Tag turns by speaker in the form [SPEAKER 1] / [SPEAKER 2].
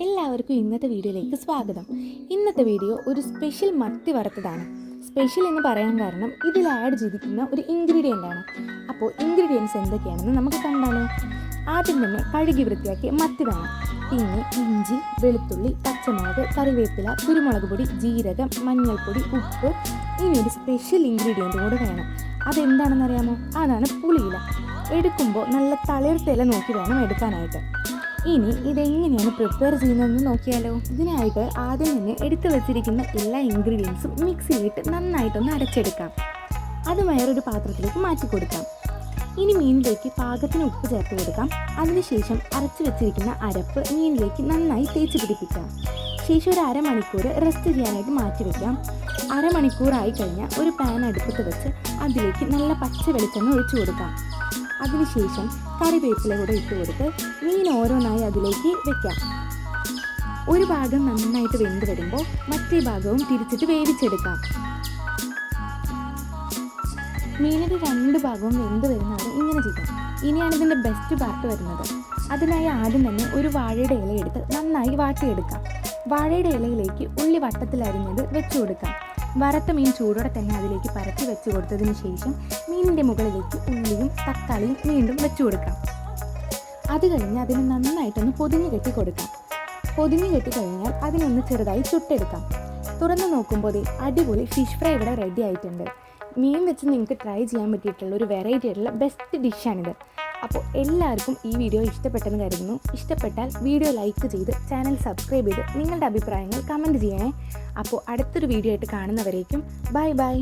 [SPEAKER 1] എല്ലാവർക്കും ഇന്നത്തെ വീഡിയോയിലേക്ക് സ്വാഗതം. ഇന്നത്തെ വീഡിയോ ഒരു സ്പെഷ്യൽ മത്തി വറുത്തതാണ്. സ്പെഷ്യൽ എന്ന് പറയാൻ കാരണം ഇതിൽ ആഡ് ചെയ്തിരിക്കുന്ന ഒരു ഇൻഗ്രീഡിയൻ്റ് ആണ്. അപ്പോൾ ഇൻഗ്രീഡിയൻസ് എന്തൊക്കെയാണെന്ന് നമുക്ക് കണ്ടാലോ. ആദ്യം തന്നെ കഴുകി വൃത്തിയാക്കിയ മത്തി വേണം. പിന്നെ ഇഞ്ചി, വെളുത്തുള്ളി, പച്ചമുളക്, കറിവേപ്പില, കുരുമുളക് പൊടി, ജീരകം, മഞ്ഞൾപ്പൊടി, ഉപ്പ്. ഇനി ഒരു സ്പെഷ്യൽ ഇൻഗ്രീഡിയൻ്റ് കൂടെ വേണം. അതെന്താണെന്നറിയാമോ? അതാണ് പുളിയില. എടുക്കുമ്പോൾ നല്ല തളിർത്തില നോക്കി വേണം എടുക്കാനായിട്ട്. ഇനി ഇതെങ്ങനെയാണ് പ്രിപ്പയർ ചെയ്യുന്നതെന്ന് നോക്കിയാലോ. ഇതിനായിട്ട് ആദ്യം തന്നെ എടുത്തു വെച്ചിരിക്കുന്ന എല്ലാ ഇൻഗ്രീഡിയൻസും മിക്സിയിലിട്ട് നന്നായിട്ടൊന്ന് അരച്ചെടുക്കാം. അത് വേറൊരു പാത്രത്തിലേക്ക് മാറ്റി കൊടുക്കാം. ഇനി മീനിലേക്ക് പാകത്തിന് ഉപ്പ് ചേർത്ത് കൊടുക്കാം. അതിനുശേഷം അരച്ചു വെച്ചിരിക്കുന്ന അരപ്പ് മീനിലേക്ക് നന്നായി തേച്ച് പിടിപ്പിക്കാം. ശേഷം ഒരു അരമണിക്കൂർ റെസ്റ്റ് ചെയ്യാനായിട്ട് മാറ്റി വയ്ക്കാം. അരമണിക്കൂറായി കഴിഞ്ഞാൽ ഒരു പാൻ അടുപ്പത്ത് വെച്ച് അതിലേക്ക് നല്ല പച്ച വെളിച്ചെണ്ണ ഒഴിച്ചു കൊടുക്കാം. അതിനുശേഷം കറിവേപ്പില കൂടെ ഇട്ട് കൊടുത്ത് മീൻ ഓരോന്നായി അതിലേക്ക് വെക്കാം. ഒരു ഭാഗം നന്നായിട്ട് വെന്ത് വരുമ്പോൾ മറ്റേ ഭാഗവും തിരിച്ചിട്ട് വേവിച്ചെടുക്കാം. മീനിൻ്റെ രണ്ട് ഭാഗവും വെന്ത് വരുന്നവരെ ഇങ്ങനെ ചെയ്യാം. ഇനിയാണ് ഇതിൻ്റെ ബെസ്റ്റ് പാർട്ട് വരുന്നത്. അതിനായി ആദ്യം തന്നെ ഒരു വാഴയുടെ ഇല എടുത്ത് നന്നായി വാട്ടിയെടുക്കാം. വാഴയുടെ ഇലയിലേക്ക് ഉള്ളി വട്ടത്തിൽ അരിഞ്ഞത് വെച്ചു കൊടുക്കാം. വറുത്ത മീൻ ചൂടോടെ തന്നെ അതിലേക്ക് പരത്തി വെച്ച് കൊടുത്തതിന് ശേഷം മീനിൻ്റെ മുകളിലേക്ക് ഉള്ളിയും തക്കാളിയും വീണ്ടും വെച്ചു കൊടുക്കാം. അത് കഴിഞ്ഞ് അതിന് നന്നായിട്ടൊന്ന് പൊതിഞ്ഞ് കെട്ടി കൊടുക്കാം. പൊതിഞ്ഞ് കെട്ടി കഴിഞ്ഞാൽ അതിനൊന്ന് ചെറുതായി ചുട്ടെടുക്കാം. തുറന്ന് നോക്കുമ്പോൾ അടിപൊളി ഫിഷ് ഫ്രൈ ഇവിടെ റെഡി ആയിട്ടുണ്ട്. മീൻ വെച്ച് നിങ്ങൾക്ക് ട്രൈ ചെയ്യാൻ പറ്റിയിട്ടുള്ള ഒരു വെറൈറ്റി ആയിട്ടുള്ള ബെസ്റ്റ് ഡിഷാണിത്. അപ്പോൾ എല്ലാവർക്കും ഈ വീഡിയോ ഇഷ്ടപ്പെട്ടെന്ന് കരുതുന്നു. ഇഷ്ടപ്പെട്ടാൽ വീഡിയോ ലൈക്ക് ചെയ്ത് ചാനൽ സബ്സ്ക്രൈബ് ചെയ്ത് നിങ്ങളുടെ അഭിപ്രായങ്ങൾ കമൻറ്റ് ചെയ്യണേ. അപ്പോൾ അടുത്തൊരു വീഡിയോ ആയിട്ട് കാണുന്നവരേക്കും ബൈ ബൈ.